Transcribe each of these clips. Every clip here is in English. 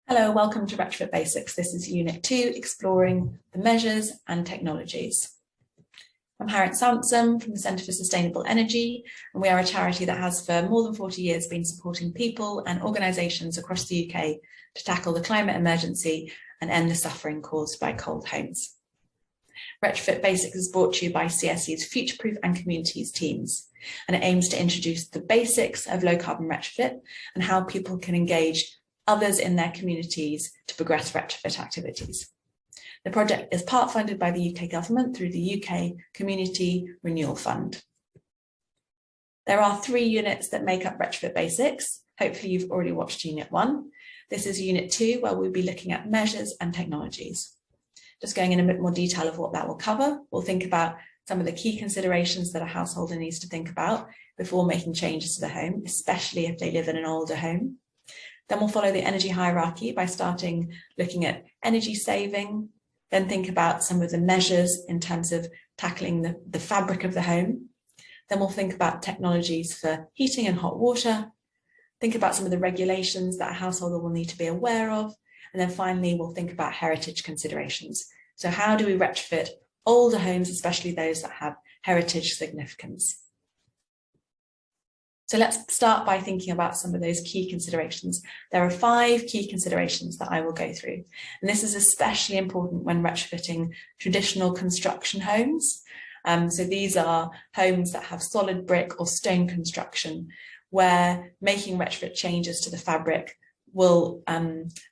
Hello, welcome to Retrofit Basics. This is Unit 2, exploring the measures and technologies. I'm Harriet Sansom from the Centre for Sustainable Energy, and we are a charity that has for more than 40 years been supporting people and organisations across the UK to tackle the climate emergency and end the suffering caused by cold homes. Retrofit Basics is brought to you by CSE's Future-Proof and Communities teams, and it aims to introduce the basics of low-carbon retrofit and how people can engage others in their communities to progress retrofit activities. The project is part funded by the UK government through the UK Community Renewal Fund. There are 3 units that make up Retrofit Basics. Hopefully you've already watched Unit 1. This is Unit 2, where we'll be looking at measures and technologies. Just going in a bit more detail of what that will cover, we'll think about some of the key considerations that a householder needs to think about before making changes to the home, especially if they live in an older home. Then we'll follow the energy hierarchy by starting looking at energy saving, then think about some of the measures in terms of tackling the fabric of the home. Then we'll think about technologies for heating and hot water, think about some of the regulations that a householder will need to be aware of, and then finally we'll think about heritage considerations. So how do we retrofit older homes, especially those that have heritage significance? So let's start by thinking about some of those key considerations. There are 5 key considerations that I will go through. And this is especially important when retrofitting traditional construction homes. So these are homes that have solid brick or stone construction, where making retrofit changes to the fabric will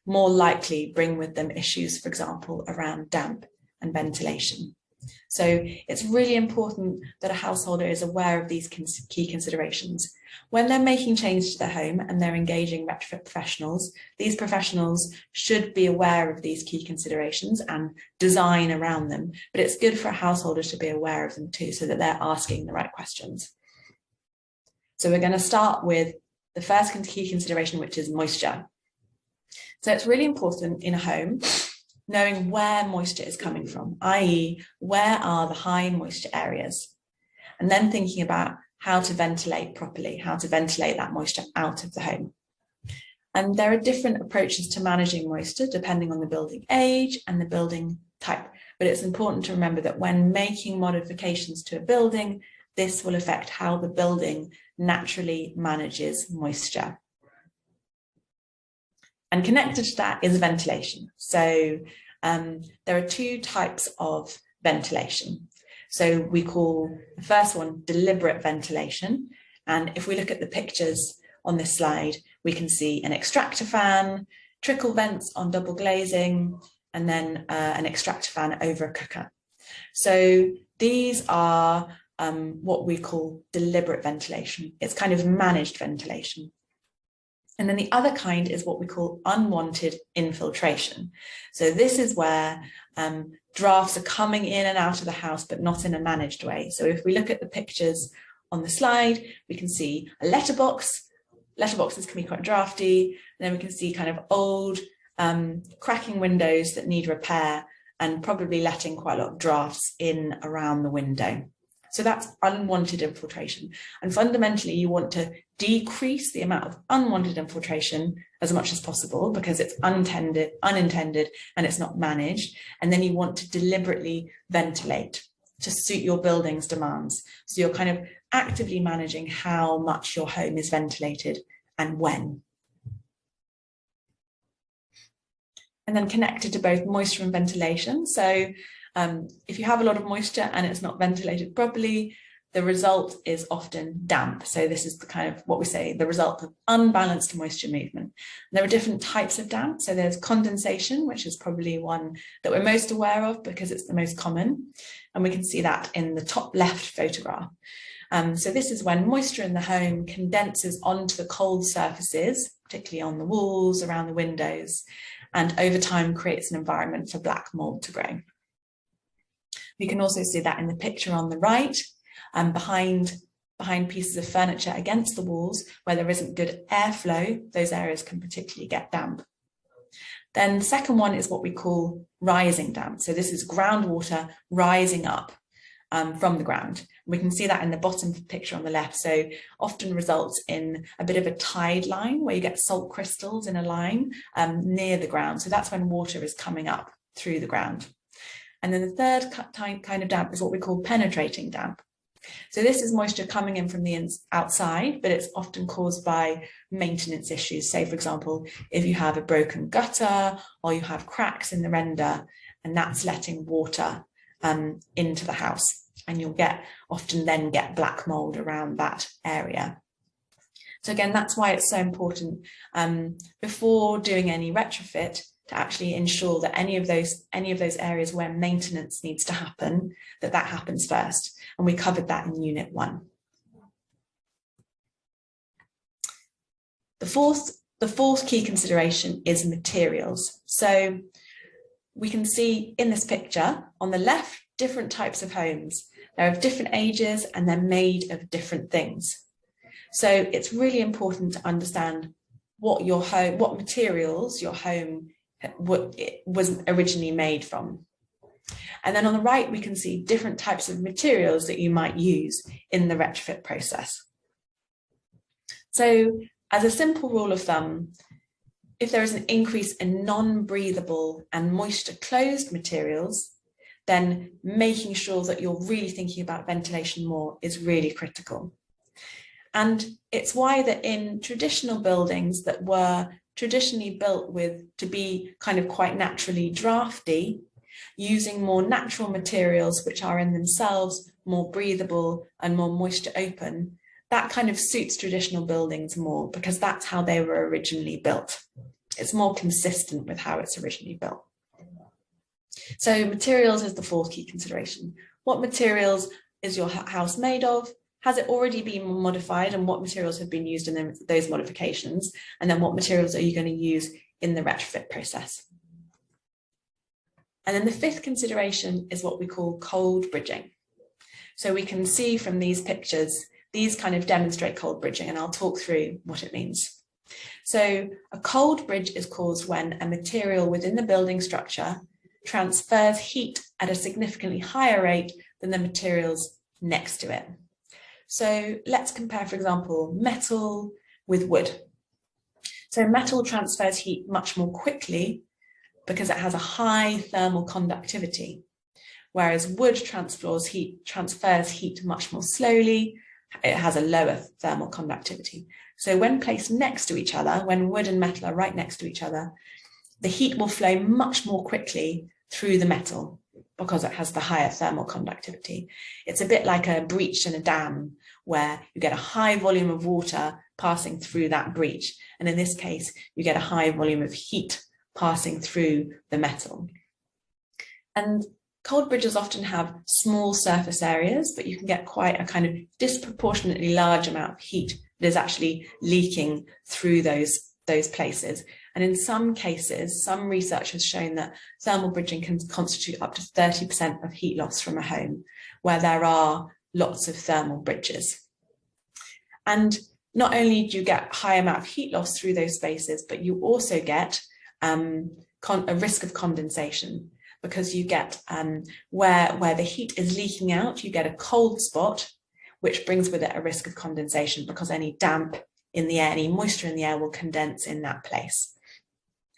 more likely bring with them issues, for example, around damp and ventilation. So it's really important that a householder is aware of these key considerations. When they're making changes to their home and they're engaging retrofit professionals, these professionals should be aware of these key considerations and design around them. But it's good for a householder to be aware of them too, so that they're asking the right questions. So we're going to start with the first key consideration, which is moisture. So it's really important in a home knowing where moisture is coming from, i.e. where are the high moisture areas, and then thinking about how to ventilate properly, how to ventilate that moisture out of the home. And there are different approaches to managing moisture depending on the building age and the building type, but it's important to remember that when making modifications to a building, this will affect how the building naturally manages moisture. And connected to that is ventilation. So there are 2 types of ventilation. So we call the first one deliberate ventilation. And if we look at the pictures on this slide, we can see an extractor fan, trickle vents on double glazing, and then an extractor fan over a cooker. So these are what we call deliberate ventilation. It's kind of managed ventilation. And then the other kind is what we call unwanted infiltration. So this is where drafts are coming in and out of the house, but not in a managed way. So if we look at the pictures on the slide, we can see a letterbox. Letterboxes can be quite drafty. And then we can see kind of old cracking windows that need repair and probably letting quite a lot of drafts in around the window. So that's unwanted infiltration. And fundamentally, you want to decrease the amount of unwanted infiltration as much as possible because it's unintended, and it's not managed. And then you want to deliberately ventilate to suit your building's demands. So you're kind of actively managing how much your home is ventilated and when. And then connected to both moisture and ventilation. So if you have a lot of moisture and it's not ventilated properly, the result is often damp. So this is the kind of what we say, the result of unbalanced moisture movement. And there are different types of damp. So there's condensation, which is probably one that we're most aware of because it's the most common. And we can see that in the top left photograph. So this is when moisture in the home condenses onto the cold surfaces, particularly on the walls, around the windows, and over time creates an environment for black mold to grow. You can also see that in the picture on the right, behind pieces of furniture against the walls where there isn't good airflow, those areas can particularly get damp. Then the second one is what we call rising damp. So this is groundwater rising up from the ground. We can see that in the bottom picture on the left. So often results in a bit of a tide line where you get salt crystals in a line near the ground. So that's when water is coming up through the ground. And then the third kind of damp is what we call penetrating damp. So this is moisture coming in from the outside, but it's often caused by maintenance issues. Say, for example, if you have a broken gutter or you have cracks in the render, and that's letting water into the house, and you'll often get black mold around that area. So again, that's why it's so important before doing any retrofit to actually ensure that any of those areas where maintenance needs to happen, that happens first. And we covered that in Unit 1. The fourth key consideration is materials. So we can see in this picture on the left, different types of homes. They're of different ages and they're made of different things. So it's really important to understand what materials your home was originally made from. And then on the right, we can see different types of materials that you might use in the retrofit process. So as a simple rule of thumb, if there is an increase in non-breathable and moisture-closed materials, then making sure that you're really thinking about ventilation more is really critical. And it's why that in traditional buildings that were traditionally built to be kind of quite naturally drafty, using more natural materials which are in themselves more breathable and more moisture open, that kind of suits traditional buildings more because that's how they were originally built. It's more consistent with how it's originally built. So materials is the fourth key consideration. What materials is your house made of? Has it already been modified, and what materials have been used in those modifications? And then what materials are you going to use in the retrofit process? And then the fifth consideration is what we call cold bridging. So we can see from these pictures, these kind of demonstrate cold bridging, and I'll talk through what it means. So a cold bridge is caused when a material within the building structure transfers heat at a significantly higher rate than the materials next to it. So let's compare, for example, metal with wood. So metal transfers heat much more quickly because it has a high thermal conductivity, whereas wood transfers heat much more slowly. It has a lower thermal conductivity. So when placed next to each other, when wood and metal are right next to each other, the heat will flow much more quickly through the metal because it has the higher thermal conductivity. It's a bit like a breach in a dam where you get a high volume of water passing through that breach. And in this case, you get a high volume of heat passing through the metal. And cold bridges often have small surface areas, but you can get quite a kind of disproportionately large amount of heat that is actually leaking through those places. And in some cases, some research has shown that thermal bridging can constitute up to 30% of heat loss from a home where there are lots of thermal bridges. And not only do you get a high amount of heat loss through those spaces, but you also get a risk of condensation, because you get where the heat is leaking out, you get a cold spot, which brings with it a risk of condensation because any damp in the air, any moisture in the air will condense in that place.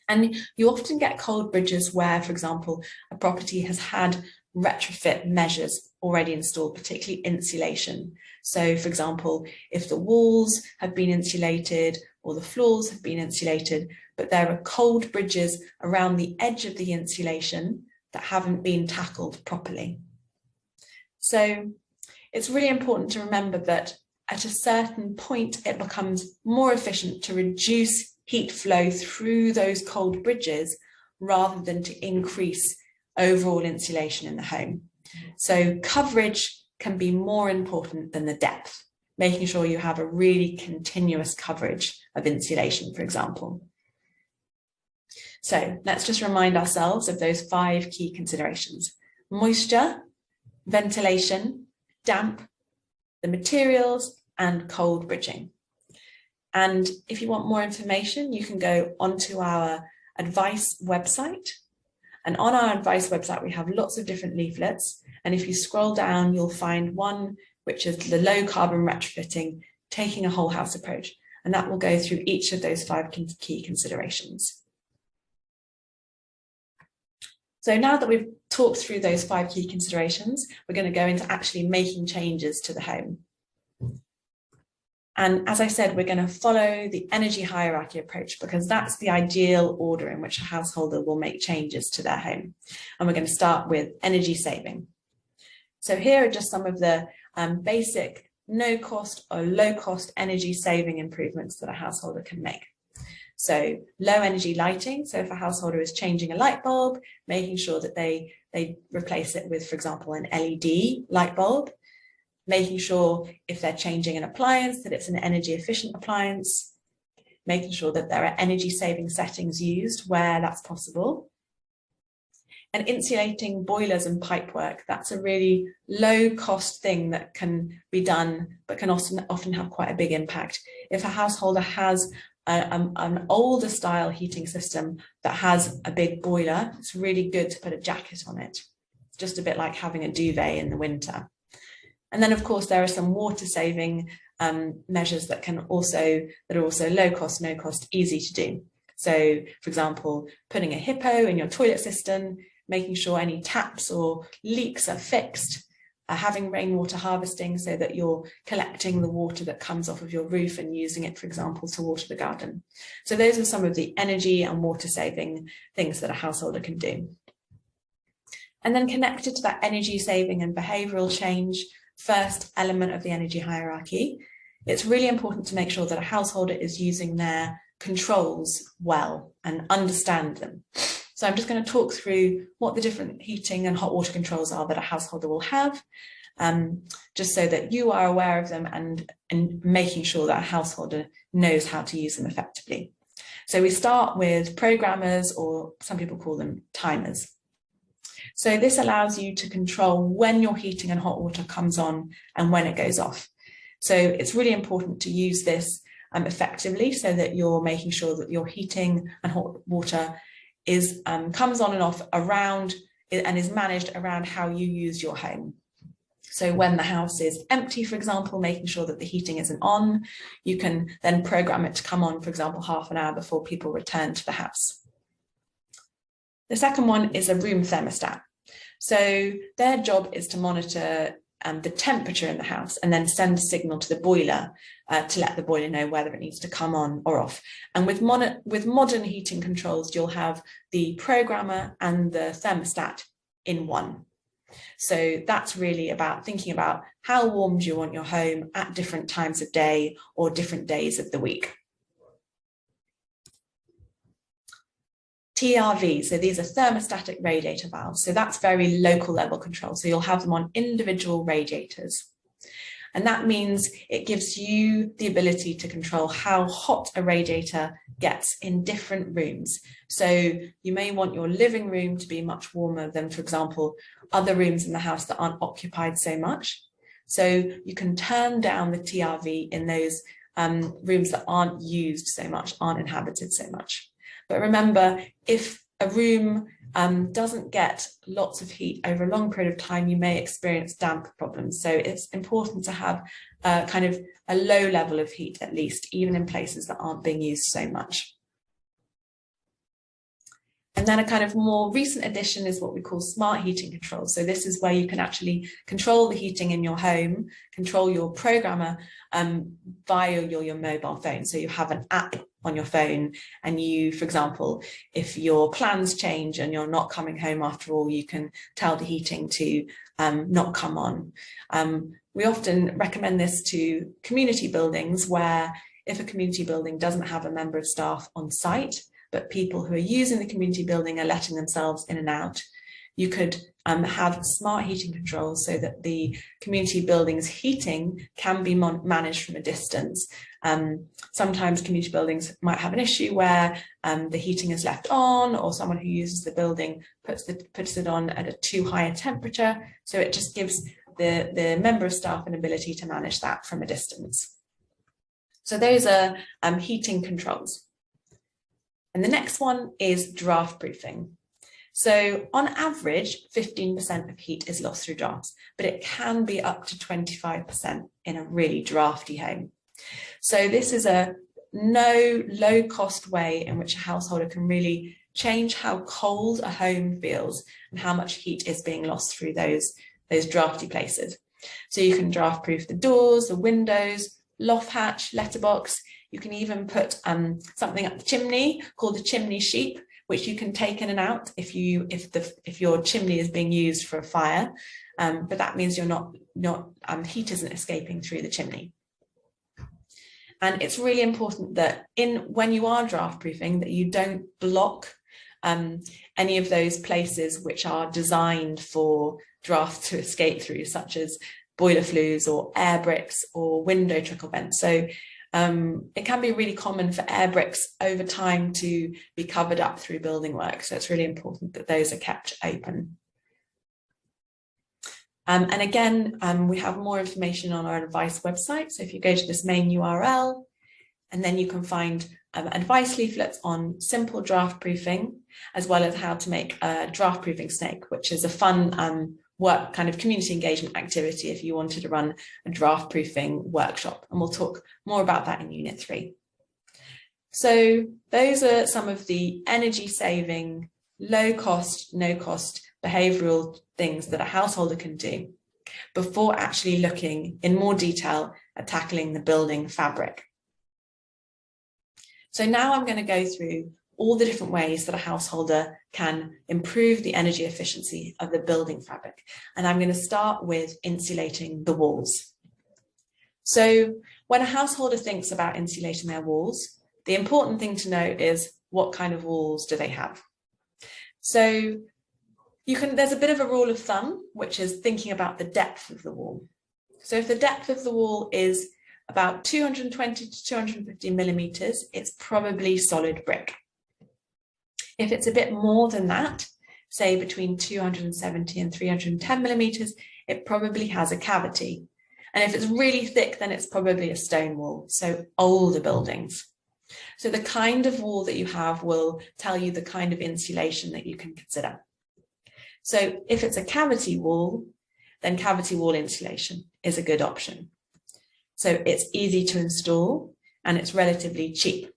And you often get cold bridges where, for example, a property has had retrofit measures already installed, particularly insulation. So, for example, if the walls have been insulated or the floors have been insulated, but there are cold bridges around the edge of the insulation that haven't been tackled properly. So it's really important to remember that at a certain point, it becomes more efficient to reduce heat flow through those cold bridges rather than to increase overall insulation in the home. So coverage can be more important than the depth, making sure you have a really continuous coverage of insulation, for example. So let's just remind ourselves of those 5 key considerations: moisture, ventilation, damp, the materials, and cold bridging. And if you want more information, you can go onto our advice website. And on our advice website, we have lots of different leaflets. And if you scroll down, you'll find one which is the low carbon retrofitting, taking a whole house approach. And that will go through each of those 5 key considerations. So now that we've talked through those 5 key considerations, we're going to go into actually making changes to the home. And as I said, we're going to follow the energy hierarchy approach because that's the ideal order in which a householder will make changes to their home. And we're going to start with energy saving. So here are just some of the basic no cost or low cost energy saving improvements that a householder can make. So low energy lighting. So if a householder is changing a light bulb, making sure that they replace it with, for example, an LED light bulb. Making sure if they're changing an appliance that it's an energy efficient appliance, making sure that there are energy saving settings used where that's possible. And insulating boilers and pipework, that's a really low cost thing that can be done, but can often have quite a big impact. If a householder has an older style heating system that has a big boiler, it's really good to put a jacket on it. It's just a bit like having a duvet in the winter. And then, of course, there are some water saving measures that are also low cost, no cost, easy to do. So, for example, putting a hippo in your toilet system, making sure any taps or leaks are fixed, having rainwater harvesting so that you're collecting the water that comes off of your roof and using it, for example, to water the garden. So those are some of the energy and water saving things that a householder can do. And then connected to that energy saving and behavioural change, first element of the energy hierarchy, it's really important to make sure that a householder is using their controls well and understand them. So I'm just going to talk through what the different heating and hot water controls are that a householder will have, just so that you are aware of them and making sure that a householder knows how to use them effectively. So we start with programmers, or some people call them timers. So this allows you to control when your heating and hot water comes on and when it goes off. So it's really important to use this effectively so that you're making sure that your heating and hot water comes on and off around and is managed around how you use your home. So when the house is empty, for example, making sure that the heating isn't on, you can then program it to come on, for example, half an hour before people return to the house. The second one is a room thermostat. So their job is to monitor the temperature in the house and then send a signal to the boiler to let the boiler know whether it needs to come on or off. And with modern heating controls, you'll have the programmer and the thermostat in one. So that's really about thinking about how warm do you want your home at different times of day or different days of the week. TRV, so these are thermostatic radiator valves. So that's very local level control. So you'll have them on individual radiators. And that means it gives you the ability to control how hot a radiator gets in different rooms. So you may want your living room to be much warmer than, for example, other rooms in the house that aren't occupied so much. So you can turn down the TRV in those rooms that aren't used so much, aren't inhabited so much. But remember, if a room doesn't get lots of heat over a long period of time, you may experience damp problems. So it's important to have kind of a low level of heat, at least, even in places that aren't being used so much. And then a kind of more recent addition is what we call smart heating control. So this is where you can actually control the heating in your home, control your programmer via your mobile phone. So you have an app on your phone and you, for example, if your plans change and you're not coming home after all, you can tell the heating to not come on. We often recommend this to community buildings where if a community building doesn't have a member of staff on site, but people who are using the community building are letting themselves in and out, you could have smart heating controls so that the community building's heating can be managed from a distance. Sometimes community buildings might have an issue where the heating is left on, or someone who uses the building puts it on at a too high a temperature. So it just gives the member of staff an ability to manage that from a distance. So those are heating controls. And the next one is draft proofing. So on average, 15% of heat is lost through drafts, but it can be up to 25% in a really drafty home. So this is a low cost way in which a householder can really change how cold a home feels and how much heat is being lost through those drafty places. So you can draft proof the doors, the windows, loft hatch, letterbox. You can even put something up the chimney called the chimney sheep, which you can take in and out if your chimney is being used for a fire, but that means heat isn't escaping through the chimney. And it's really important that when you are draft proofing, that you don't block any of those places which are designed for draft to escape through, such as boiler flues or air bricks or window trickle vents. So it can be really common for air bricks over time to be covered up through building work. So it's really important that those are kept open. And again, we have more information on our advice website. So if you go to this main URL, and then you can find advice leaflets on simple draft proofing, as well as how to make a draft proofing snake, which is a fun work kind of community engagement activity if you wanted to run a draft proofing workshop. And we'll talk more about that in Unit 3. So those are some of the energy saving, low cost, no cost behavioural things that a householder can do before actually looking in more detail at tackling the building fabric. So now I'm going to go through all the different ways that a householder can improve the energy efficiency of the building fabric. And I'm going to start with insulating the walls. So when a householder thinks about insulating their walls, the important thing to know is what kind of walls do they have? So there's a bit of a rule of thumb, which is thinking about the depth of the wall. So if the depth of the wall is about 220 to 250 millimeters, it's probably solid brick. If it's a bit more than that, say between 270 and 310 millimeters, it probably has a cavity. And if it's really thick, then it's probably a stone wall, so older buildings. So the kind of wall that you have will tell you the kind of insulation that you can consider. So if it's a cavity wall, then cavity wall insulation is a good option. So it's easy to install and it's relatively cheap.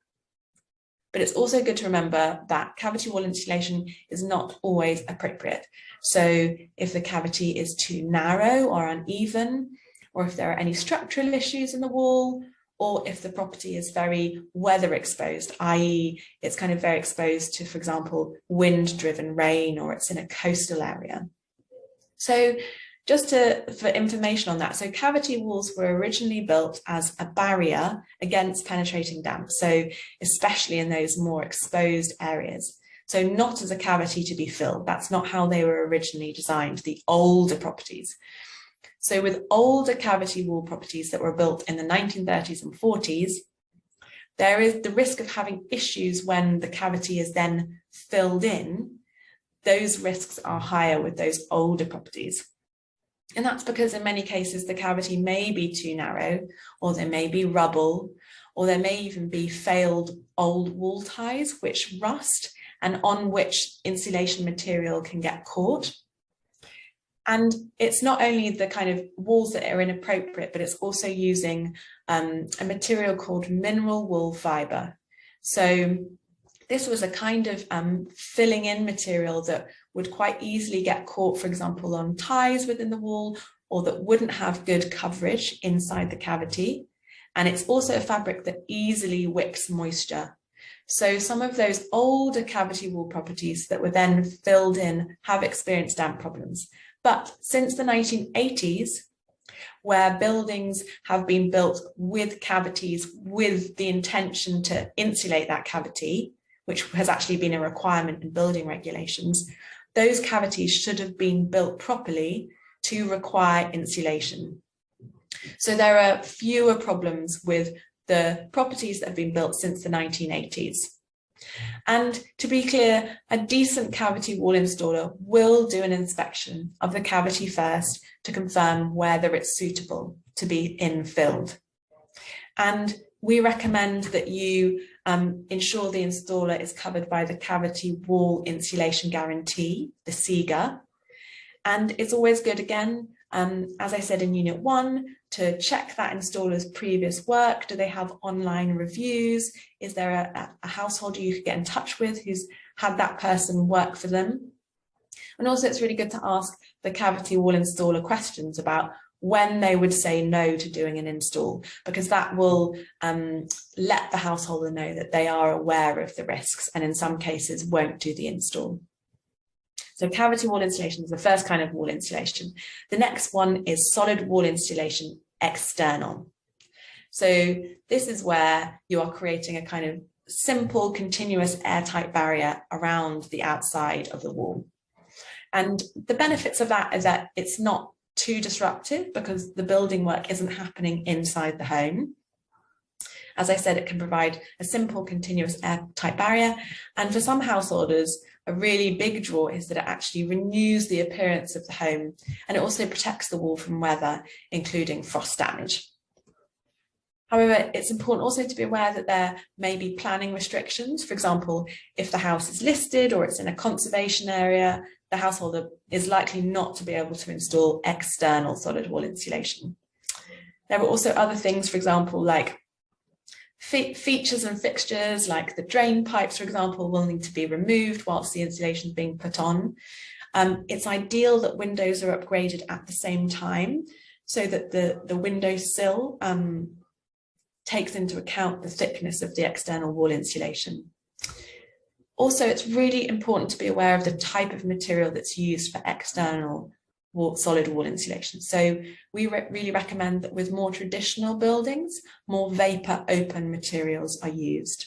But it's also good to remember that cavity wall insulation is not always appropriate. So if the cavity is too narrow or uneven, or if there are any structural issues in the wall, or if the property is very weather exposed, i.e. it's kind of very exposed to, for example, wind-driven rain, or it's in a coastal area. So just for information on that, so cavity walls were originally built as a barrier against penetrating damp, so especially in those more exposed areas. So not as a cavity to be filled. That's not how they were originally designed, the older properties. So with older cavity wall properties that were built in the 1930s and 40s, there is the risk of having issues when the cavity is then filled in. Those risks are higher with those older properties. And that's because in many cases, the cavity may be too narrow, or there may be rubble, or there may even be failed old wall ties which rust and on which insulation material can get caught. And it's not only the kind of walls that are inappropriate, but it's also using a material called mineral wool fibre. So this was a kind of filling in material that would quite easily get caught, for example, on ties within the wall, or that wouldn't have good coverage inside the cavity. And it's also a fabric that easily wicks moisture. So some of those older cavity wall properties that were then filled in have experienced damp problems. But since the 1980s, where buildings have been built with cavities with the intention to insulate that cavity, which has actually been a requirement in building regulations, those cavities should have been built properly to require insulation. So there are fewer problems with the properties that have been built since the 1980s. And to be clear, a decent cavity wall installer will do an inspection of the cavity first to confirm whether it's suitable to be infilled. And we recommend that you ensure the installer is covered by the cavity wall insulation guarantee, the CEGA. And it's always good, again, as I said in Unit 1, to check that installer's previous work. Do they have online reviews? Is there a householder you could get in touch with who's had that person work for them? And also it's really good to ask the cavity wall installer questions about when they would say no to doing an install, because that will let the householder know that they are aware of the risks and in some cases won't do the install. So cavity wall insulation is the first kind of wall insulation. The next one is solid wall insulation external. So this is where you are creating a kind of simple, continuous airtight barrier around the outside of the wall. And the benefits of that is that it's not too disruptive because the building work isn't happening inside the home. As I said, it can provide a simple, continuous airtight barrier. And for some householders, a really big draw is that it actually renews the appearance of the home, and it also protects the wall from weather, including frost damage. However, it's important also to be aware that there may be planning restrictions. For example, if the house is listed or it's in a conservation area, the householder is likely not to be able to install external solid wall insulation. There are also other things, for example, like features and fixtures, like the drain pipes, for example, will need to be removed whilst the insulation is being put on. It's ideal that windows are upgraded at the same time so that the window sill takes into account the thickness of the external wall insulation. Also, it's really important to be aware of the type of material that's used for external solid wall insulation. So we really recommend that with more traditional buildings, more vapor open materials are used.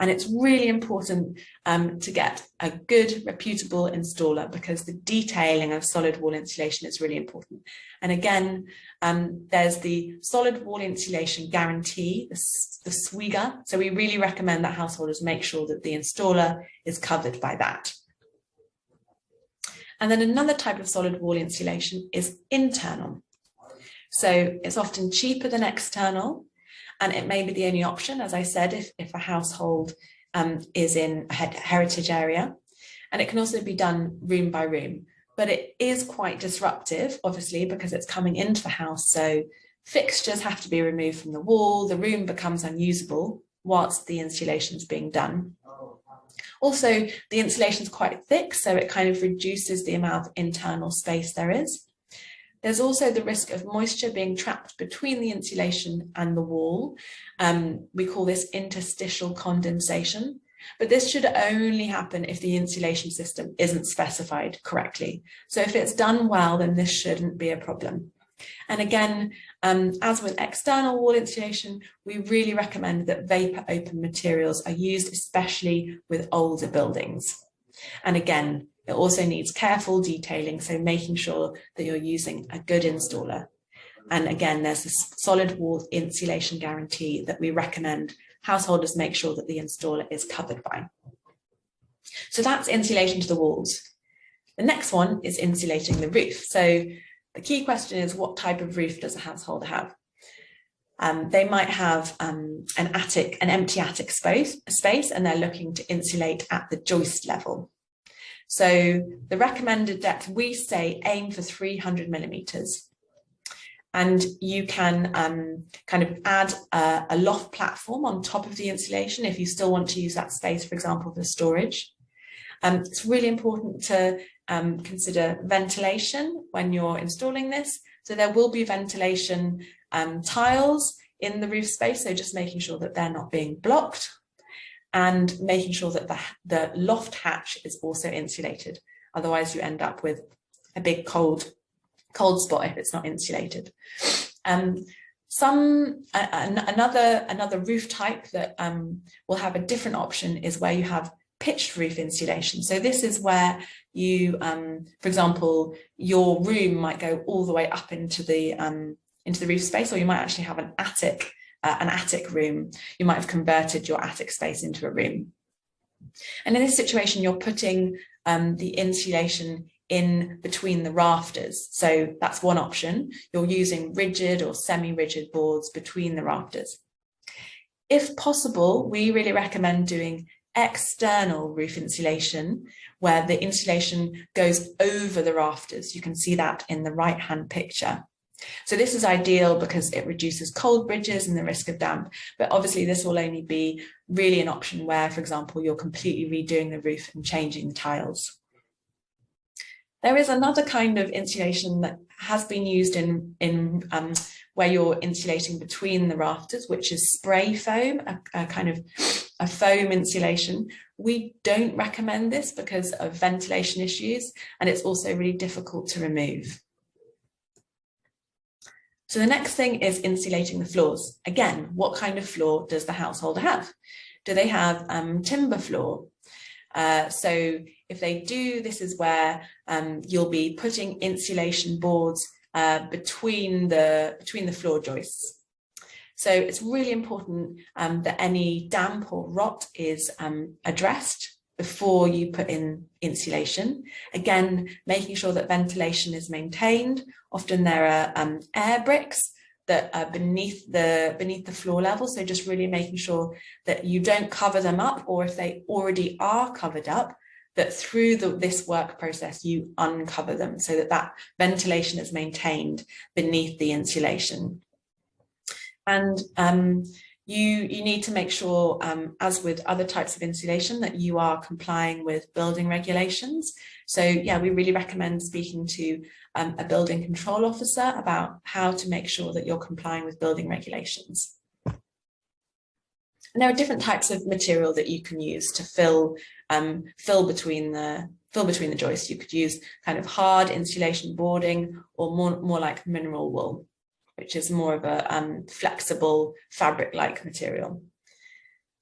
And it's really important to get a good, reputable installer because the detailing of solid wall insulation is really important. And again, there's the solid wall insulation guarantee, the SWIGA. So we really recommend that householders make sure that the installer is covered by that. And then another type of solid wall insulation is internal. So it's often cheaper than external, and it may be the only option, as I said, if a household is in a heritage area. And it can also be done room by room, but it is quite disruptive, obviously, because it's coming into the house. So fixtures have to be removed from the wall, the room becomes unusable whilst the insulation is being done. Also, the insulation is quite thick, so it kind of reduces the amount of internal space there is. There's also the risk of moisture being trapped between the insulation and the wall. We call this interstitial condensation, but this should only happen if the insulation system isn't specified correctly. So if it's done well, then this shouldn't be a problem. And again, as with external wall insulation, we really recommend that vapor open materials are used, especially with older buildings. And again, it also needs careful detailing, so making sure that you're using a good installer. And again, there's this solid wall insulation guarantee that we recommend householders make sure that the installer is covered by. So that's insulation to the walls. The next one is insulating the roof. So the key question is, what type of roof does a householder have? They might have an empty attic space, and they're looking to insulate at the joist level. So the recommended depth, we say aim for 300 millimeters. And you can kind of add a loft platform on top of the insulation if you still want to use that space, for example, for storage. It's really important to consider ventilation when you're installing this. So there will be ventilation tiles in the roof space, so just making sure that they're not being blocked and making sure that the loft hatch is also insulated. Otherwise you end up with a big cold spot if it's not insulated. Another roof type that will have a different option is where you have pitched roof insulation. So this is where you, for example, your room might go all the way up into the roof space, or you might actually have an attic room. You might have converted your attic space into a room. And in this situation, you're putting the insulation in between the rafters. So that's one option. You're using rigid or semi-rigid boards between the rafters. If possible, we really recommend doing external roof insulation, where the insulation goes over the rafters. You can see that in the right-hand picture. So this is ideal because it reduces cold bridges and the risk of damp, but obviously this will only be really an option where, for example, you're completely redoing the roof and changing the tiles. There is another kind of insulation that has been used in where you're insulating between the rafters, which is spray foam, a kind of a foam insulation. We don't recommend this because of ventilation issues, and it's also really difficult to remove. So the next thing is insulating the floors. Again, what kind of floor does the householder have? Do they have timber floor? So if they do, this is where you'll be putting insulation boards between the floor joists. So it's really important that any damp or rot is addressed before you put in insulation. Again, making sure that ventilation is maintained. Often there are air bricks that are beneath the floor level. So just really making sure that you don't cover them up, or if they already are covered up, that through this work process, you uncover them so that that ventilation is maintained beneath the insulation. And you need to make sure, as with other types of insulation, that you are complying with building regulations. So yeah, we really recommend speaking to a building control officer about how to make sure that you're complying with building regulations. And there are different types of material that you can use to fill between the joists. You could use kind of hard insulation boarding, or more like mineral wool, which is more of a flexible fabric-like material.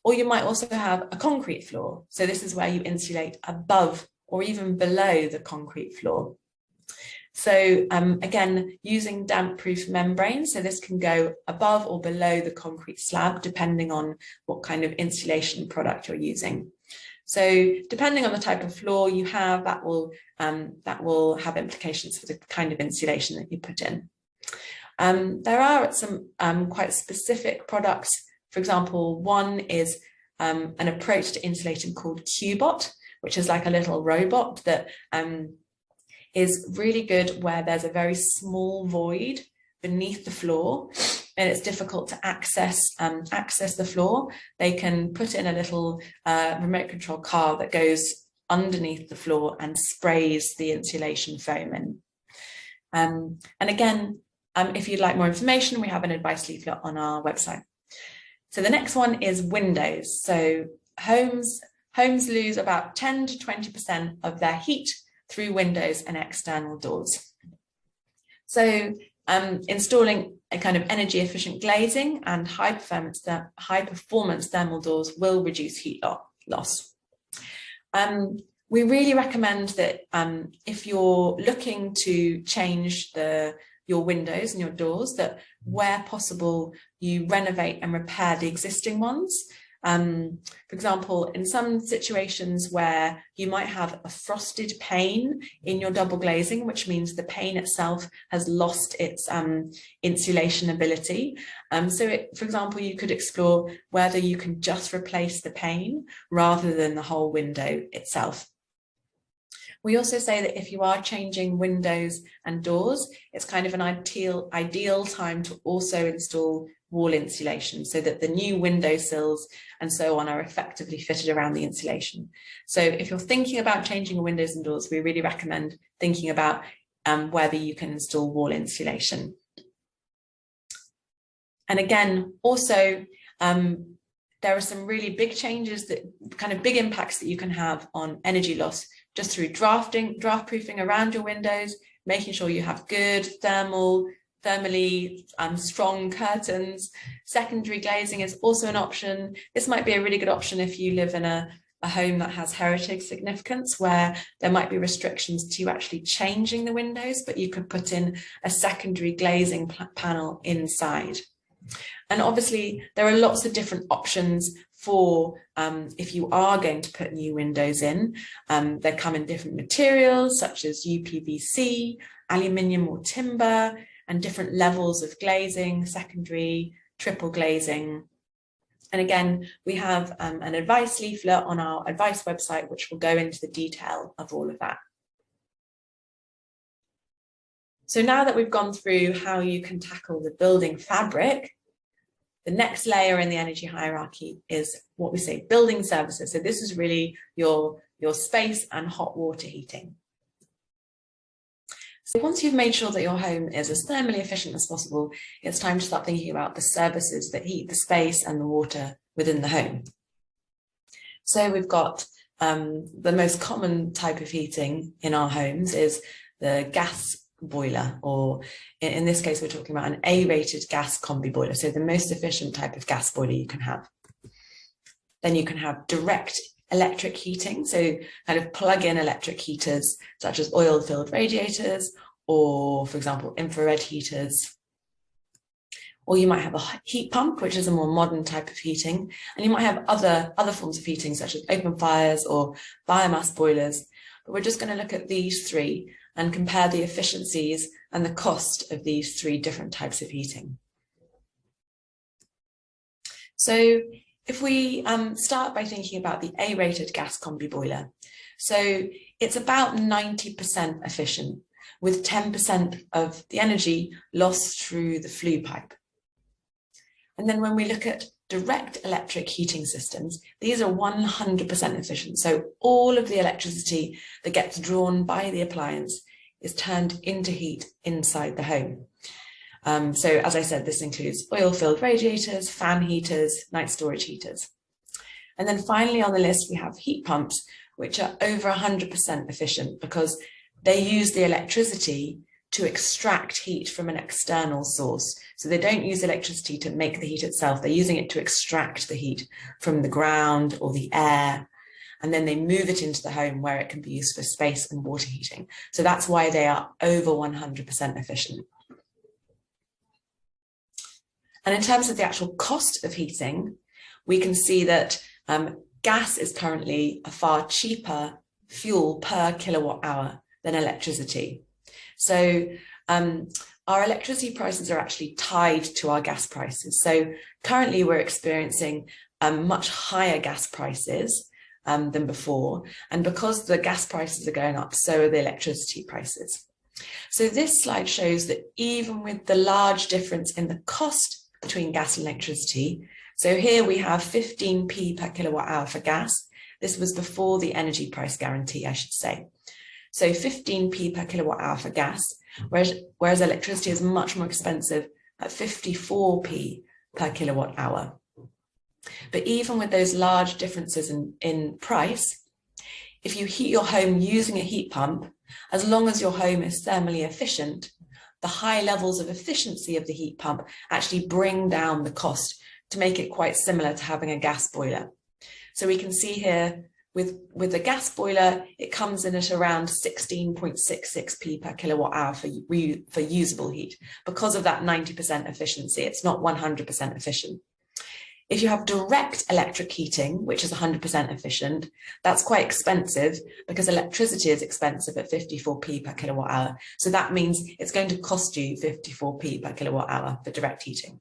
Or you might also have a concrete floor. So this is where you insulate above or even below the concrete floor. So again, using damp-proof membranes. So this can go above or below the concrete slab, depending on what kind of insulation product you're using. So depending on the type of floor you have, that will have implications for the kind of insulation that you put in. There are some quite specific products. For example, one is an approach to insulating called Qbot, which is like a little robot that is really good where there's a very small void beneath the floor and it's difficult to access the floor. They can put in a little remote control car that goes underneath the floor and sprays the insulation foam in. And again, if you'd like more information, we have an advice leaflet on our website. So the next one is windows. So homes lose about 10 to 20% of their heat through windows and external doors. So installing a kind of energy efficient glazing and high performance thermal doors will reduce heat loss. We really recommend that if you're looking to change your windows and your doors, that where possible, you renovate and repair the existing ones. For example, in some situations where you might have a frosted pane in your double glazing, which means the pane itself has lost its insulation ability. For example, you could explore whether you can just replace the pane rather than the whole window itself. We also say that if you are changing windows and doors, it's kind of an ideal time to also install wall insulation so that the new windowsills and so on are effectively fitted around the insulation. So if you're thinking about changing your windows and doors, we really recommend thinking about whether you can install wall insulation. And again, also, there are some really big changes, that kind of big impacts that you can have on energy loss just through draft proofing around your windows, making sure you have good thermally strong curtains. Secondary glazing is also an option. This might be a really good option if you live in a home that has heritage significance, where there might be restrictions to actually changing the windows, but you could put in a secondary glazing panel inside. And obviously there are lots of different options for if you are going to put new windows in. They come in different materials such as UPVC, aluminium or timber, and different levels of glazing, secondary, triple glazing. And again, we have an advice leaflet on our advice website, which will go into the detail of all of that. So now that we've gone through how you can tackle the building fabric, the next layer in the energy hierarchy is what we say building services. So this is really your space and hot water heating. So once you've made sure that your home is as thermally efficient as possible, it's time to start thinking about the services that heat the space and the water within the home. So we've got the most common type of heating in our homes is the gas boiler, or in this case, we're talking about an A-rated gas combi boiler. So the most efficient type of gas boiler you can have. Then you can have direct electric heating, so kind of plug-in electric heaters such as oil-filled radiators, or for example infrared heaters. Or you might have a heat pump, which is a more modern type of heating, and you might have other forms of heating such as open fires or biomass boilers. But we're just going to look at these three and compare the efficiencies and the cost of these three different types of heating. So if we start by thinking about the A-rated gas combi boiler, so it's about 90% efficient, with 10% of the energy lost through the flue pipe. And then when we look at direct electric heating systems, these are 100% efficient. So all of the electricity that gets drawn by the appliance is turned into heat inside the home. So as I said, this includes oil-filled radiators, fan heaters, night storage heaters. And then finally on the list, we have heat pumps, which are over 100% efficient because they use the electricity to extract heat from an external source. So they don't use electricity to make the heat itself. They're using it to extract the heat from the ground or the air, and then they move it into the home where it can be used for space and water heating. So that's why they are over 100% efficient. And in terms of the actual cost of heating, we can see that gas is currently a far cheaper fuel per kilowatt hour than electricity. So our electricity prices are actually tied to our gas prices. So currently we're experiencing much higher gas prices than before. And because the gas prices are going up, so are the electricity prices. So this slide shows that even with the large difference in the cost between gas and electricity, so here we have 15p per kilowatt hour for gas. This was before the energy price guarantee, I should say. So 15p per kilowatt hour for gas, whereas electricity is much more expensive at 54p per kilowatt hour. But even with those large differences in price, if you heat your home using a heat pump, as long as your home is thermally efficient, the high levels of efficiency of the heat pump actually bring down the cost to make it quite similar to having a gas boiler. So we can see here with the gas boiler, it comes in at around 16.66p per kilowatt hour for usable heat. Because of that 90% efficiency, it's not 100% efficient. If you have direct electric heating, which is 100% efficient, that's quite expensive because electricity is expensive at 54p per kilowatt hour. So that means it's going to cost you 54p per kilowatt hour for direct heating.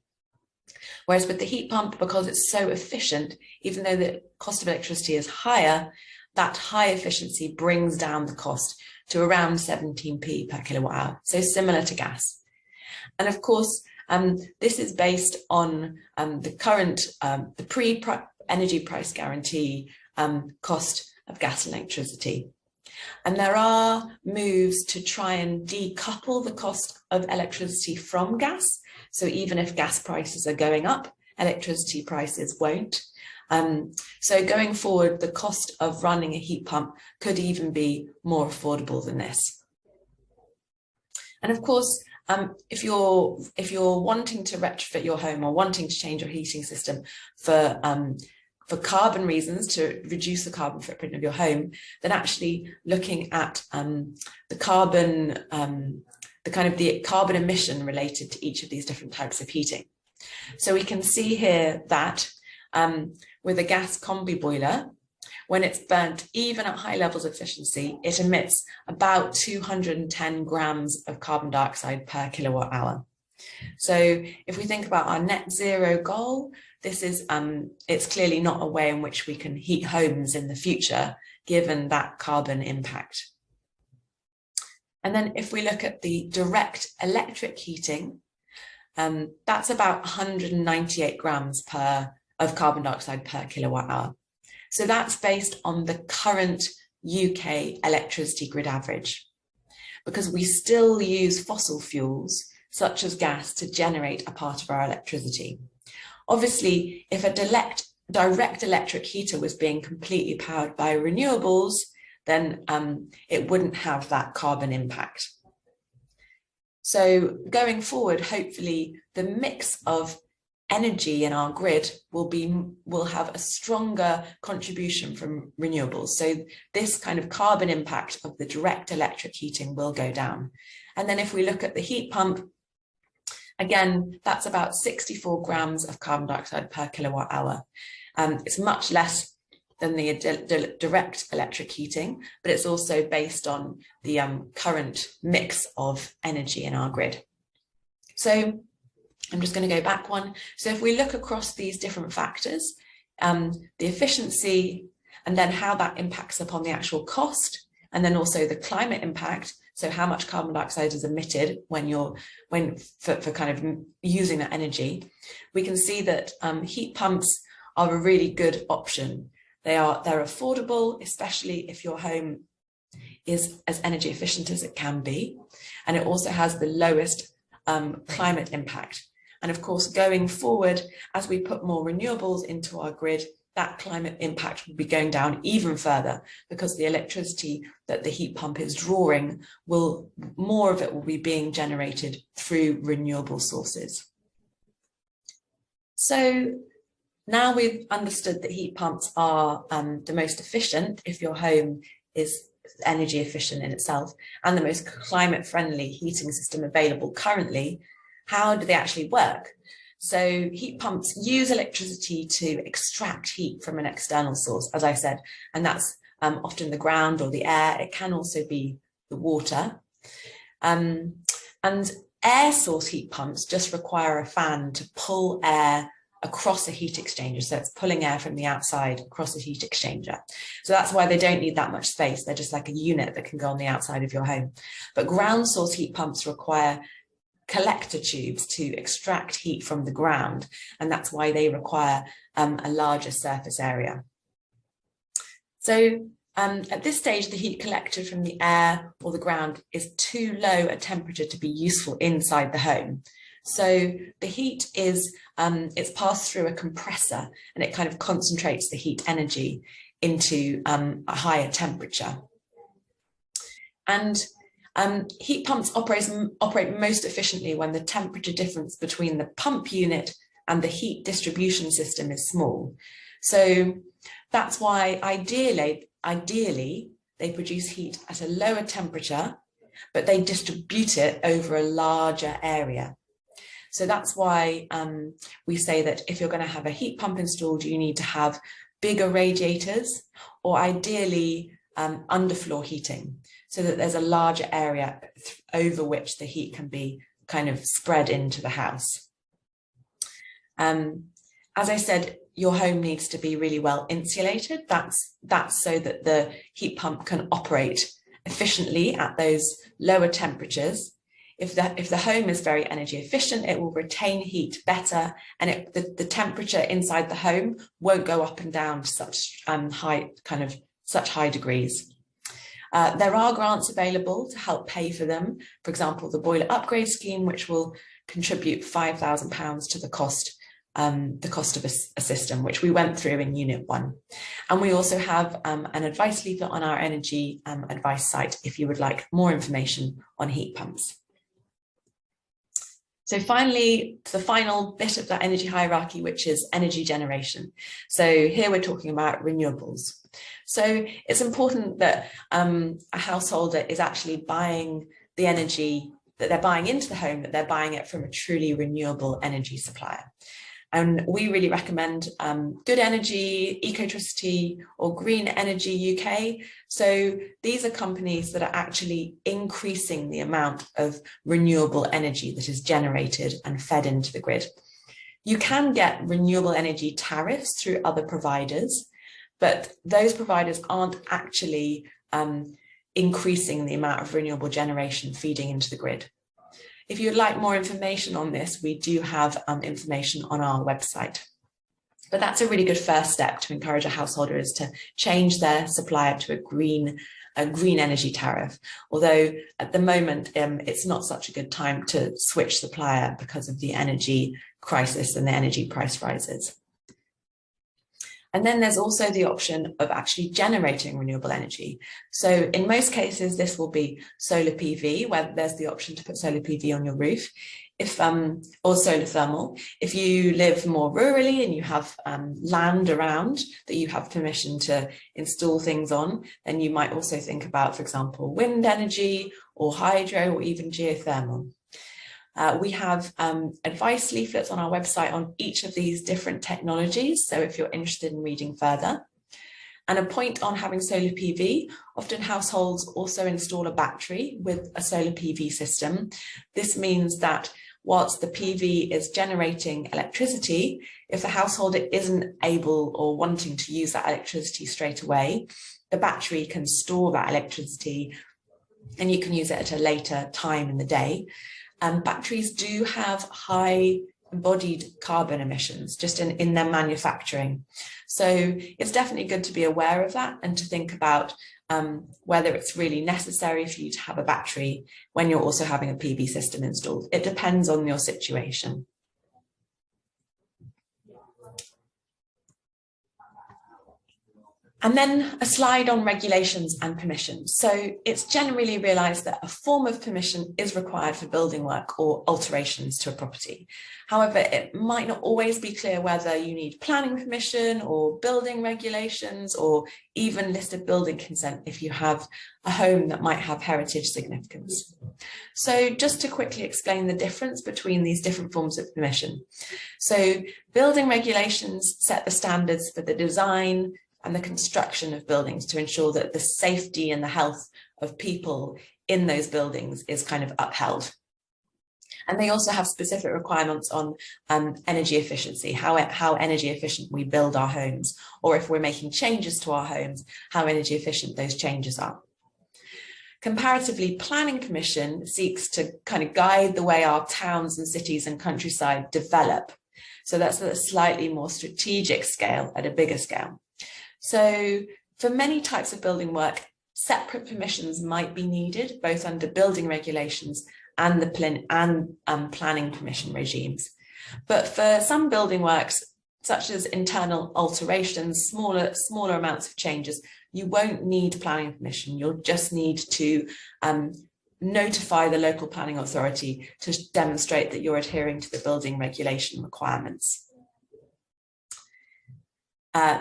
Whereas with the heat pump, because it's so efficient, even though the cost of electricity is higher, that high efficiency brings down the cost to around 17p per kilowatt hour. So similar to gas. And of course, this is based on the current, the pre-energy price guarantee cost of gas and electricity. And there are moves to try and decouple the cost of electricity from gas. So even if gas prices are going up, electricity prices won't. So going forward, the cost of running a heat pump could even be more affordable than this. And of course, if you're wanting to retrofit your home or wanting to change your heating system for carbon reasons, to reduce the carbon footprint of your home, then actually looking at the carbon emission related to each of these different types of heating. So we can see here that with a gas combi boiler, when it's burnt even at high levels of efficiency, it emits about 210 grams of carbon dioxide per kilowatt hour. So if we think about our net zero goal, this is it's clearly not a way in which we can heat homes in the future, given that carbon impact. And then if we look at the direct electric heating, that's about 198 grams of carbon dioxide per kilowatt hour. So that's based on the current UK electricity grid average, because we still use fossil fuels such as gas to generate a part of our electricity. Obviously, if a direct electric heater was being completely powered by renewables, then it wouldn't have that carbon impact. So going forward, hopefully the mix of energy in our grid will have a stronger contribution from renewables. So this kind of carbon impact of the direct electric heating will go down. And then if we look at the heat pump, again, that's about 64 grams of carbon dioxide per kilowatt hour. It's much less than the direct electric heating, but it's also based on the current mix of energy in our grid. So I'm just going to go back one. So if we look across these different factors, the efficiency, and then how that impacts upon the actual cost, and then also the climate impact, so how much carbon dioxide is emitted for kind of using that energy, we can see that heat pumps are a really good option. They're affordable, especially if your home is as energy efficient as it can be, and it also has the lowest climate impact. And of course, going forward, as we put more renewables into our grid, that climate impact will be going down even further, because the electricity that the heat pump is drawing more of it will be being generated through renewable sources. So now we've understood that heat pumps are the most efficient if your home is energy efficient in itself, and the most climate friendly heating system available currently. How do they actually work? So heat pumps use electricity to extract heat from an external source, as I said, and that's often the ground or the air. It can also be the water. And air source heat pumps just require a fan to pull air across a heat exchanger. So it's pulling air from the outside across a heat exchanger. So that's why they don't need that much space. They're just like a unit that can go on the outside of your home. But ground source heat pumps require collector tubes to extract heat from the ground, and that's why they require a larger surface area. So at this stage, the heat collected from the air or the ground is too low a temperature to be useful inside the home. So the heat is it's passed through a compressor, and it kind of concentrates the heat energy into a higher temperature. And heat pumps operate most efficiently when the temperature difference between the pump unit and the heat distribution system is small. So that's why ideally they produce heat at a lower temperature, but they distribute it over a larger area. So that's why we say that if you're going to have a heat pump installed, you need to have bigger radiators, or ideally underfloor heating, so that there's a larger area over which the heat can be kind of spread into the house. As I said, your home needs to be really well insulated. That's so that the heat pump can operate efficiently at those lower temperatures. If the home is very energy efficient, it will retain heat better, and the temperature inside the home won't go up and down to such high degrees. There are grants available to help pay for them. For example, the boiler upgrade scheme, which will contribute £5,000 to the cost of a system, which we went through in Unit 1. And we also have an advice leaflet on our energy advice site if you would like more information on heat pumps. So finally, the final bit of that energy hierarchy, which is energy generation. So here we're talking about renewables. So it's important that a householder is actually buying the energy that they're buying into the home, that they're buying it from a truly renewable energy supplier. And we really recommend Good Energy, Ecotricity, or Green Energy UK. So these are companies that are actually increasing the amount of renewable energy that is generated and fed into the grid. You can get renewable energy tariffs through other providers, but those providers aren't actually increasing the amount of renewable generation feeding into the grid. If you'd like more information on this, we do have information on our website. But that's a really good first step to encourage a householder is to change their supplier to a green energy tariff. Although at the moment, it's not such a good time to switch supplier because of the energy crisis and the energy price rises. And then there's also the option of actually generating renewable energy. So in most cases, this will be solar PV, where there's the option to put solar PV on your roof, or solar thermal. If you live more rurally and you have land around that you have permission to install things on, then you might also think about, for example, wind energy or hydro or even geothermal. We have advice leaflets on our website on each of these different technologies. So if you're interested in reading further. And a point on having solar PV, often households also install a battery with a solar PV system. This means that whilst the PV is generating electricity, if the householder isn't able or wanting to use that electricity straight away, the battery can store that electricity and you can use it at a later time in the day. Batteries do have high embodied carbon emissions just in their manufacturing. So it's definitely good to be aware of that and to think about whether it's really necessary for you to have a battery when you're also having a PV system installed. It depends on your situation. And then a slide on regulations and permissions. So it's generally realised that a form of permission is required for building work or alterations to a property. However, it might not always be clear whether you need planning permission or building regulations or even listed building consent if you have a home that might have heritage significance. So just to quickly explain the difference between these different forms of permission. So building regulations set the standards for the design and the construction of buildings to ensure that the safety and the health of people in those buildings is kind of upheld. And they also have specific requirements on energy efficiency, how energy efficient we build our homes, or if we're making changes to our homes, how energy efficient those changes are. Comparatively, planning permission seeks to kind of guide the way our towns and cities and countryside develop. So that's at a slightly more strategic scale, at a bigger scale. So for many types of building work, separate permissions might be needed, both under building regulations and the planning permission regimes. But for some building works, such as internal alterations, smaller amounts of changes, you won't need planning permission. You'll just need to notify the local planning authority to demonstrate that you're adhering to the building regulation requirements.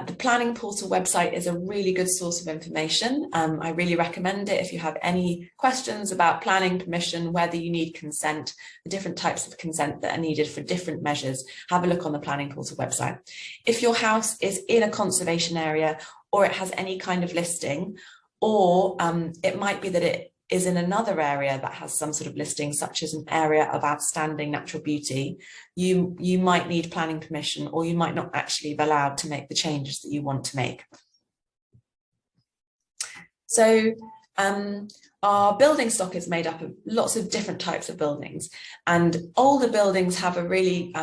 The planning portal website is a really good source of information. I really recommend it if you have any questions about planning permission, whether you need consent, the different types of consent that are needed for different measures. Have a look on the planning portal website. If your house is in a conservation area or it has any kind of listing, or it might be that it is in another area that has some sort of listing, such as an area of outstanding natural beauty, you might need planning permission, or you might not actually be allowed to make the changes that you want to make. So our building stock is made up of lots of different types of buildings, and older buildings have a really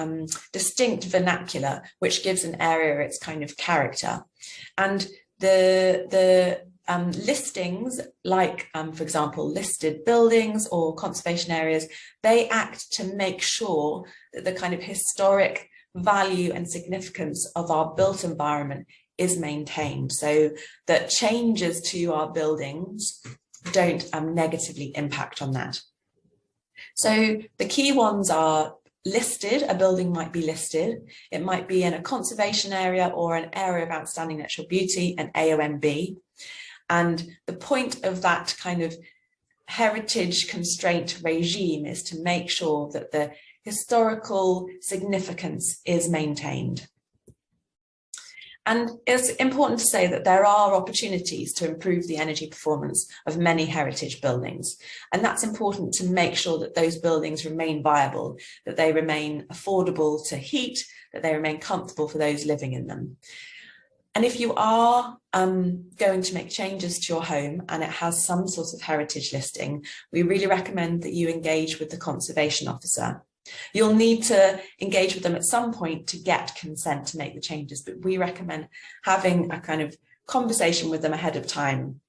distinct vernacular, which gives an area its kind of character. And the listings, like, for example, listed buildings or conservation areas, they act to make sure that the kind of historic value and significance of our built environment is maintained, so that changes to our buildings don't negatively impact on that. So the key ones are listed. A building might be listed. It might be in a conservation area or an area of outstanding natural beauty, an AONB. And the point of that kind of heritage constraint regime is to make sure that the historical significance is maintained. And it's important to say that there are opportunities to improve the energy performance of many heritage buildings. And that's important to make sure that those buildings remain viable, that they remain affordable to heat, that they remain comfortable for those living in them. And if you are going to make changes to your home and it has some sort of heritage listing, we really recommend that you engage with the conservation officer. You'll need to engage with them at some point to get consent to make the changes, but we recommend having a kind of conversation with them ahead of time.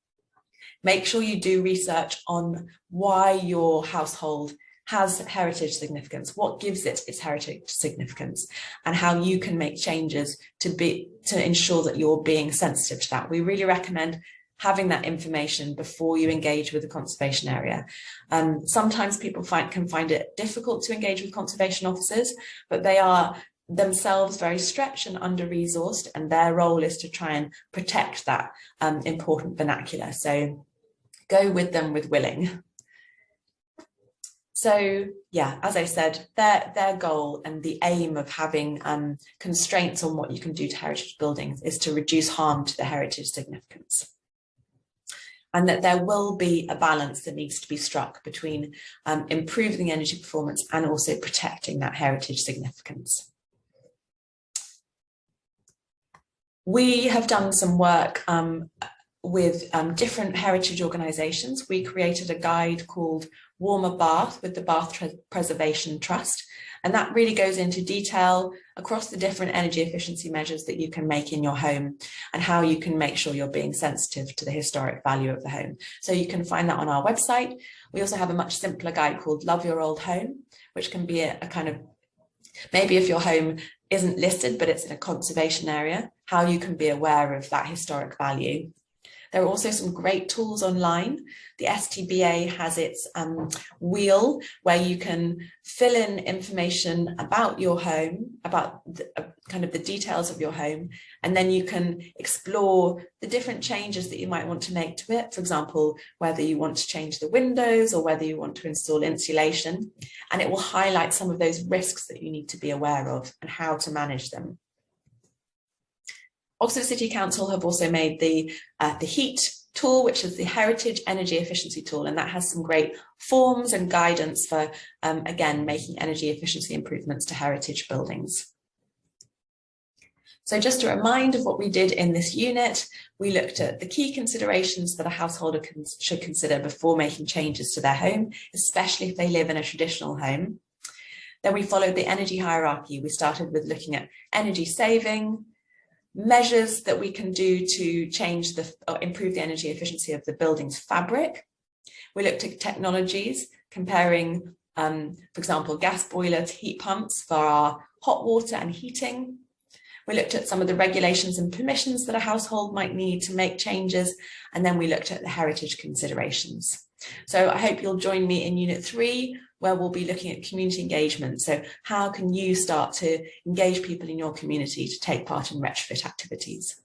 Make sure you do research on why your household has heritage significance, what gives it its heritage significance, and how you can make changes to ensure that you're being sensitive to that. We really recommend having that information before you engage with the conservation area. Sometimes people can find it difficult to engage with conservation officers, but they are themselves very stretched and under-resourced, and their role is to try and protect that important vernacular. So go with them with willing. So yeah, as I said, their goal and the aim of having constraints on what you can do to heritage buildings is to reduce harm to the heritage significance. And that there will be a balance that needs to be struck between improving energy performance and also protecting that heritage significance. We have done some work with different heritage organisations. We created a guide called Warmer Bath with the Bath Preservation Trust, and that really goes into detail across the different energy efficiency measures that you can make in your home and how you can make sure you're being sensitive to the historic value of the home. So you can find that on our website. We also have a much simpler guide called Love Your Old Home, which can be a kind of, maybe if your home isn't listed, but it's in a conservation area, how you can be aware of that historic value. There are also some great tools online. The STBA has its wheel where you can fill in information about your home, about kind of the details of your home, and then you can explore the different changes that you might want to make to it. For example, whether you want to change the windows or whether you want to install insulation, and it will highlight some of those risks that you need to be aware of and how to manage them. Oxford City Council have also made the HEAT tool, which is the Heritage Energy Efficiency tool, and that has some great forms and guidance for, again, making energy efficiency improvements to heritage buildings. So just a reminder of what we did in this unit, we looked at the key considerations that a householder should consider before making changes to their home, especially if they live in a traditional home. Then we followed the energy hierarchy. We started with looking at energy saving, measures that we can do to change or improve the energy efficiency of the building's fabric. We looked at technologies, comparing, for example, gas boiler to heat pumps for our hot water and heating. We looked at some of the regulations and permissions that a household might need to make changes, and then we looked at the heritage considerations. So I hope you'll join me in Unit 3, where we'll be looking at community engagement. So how can you start to engage people in your community to take part in retrofit activities?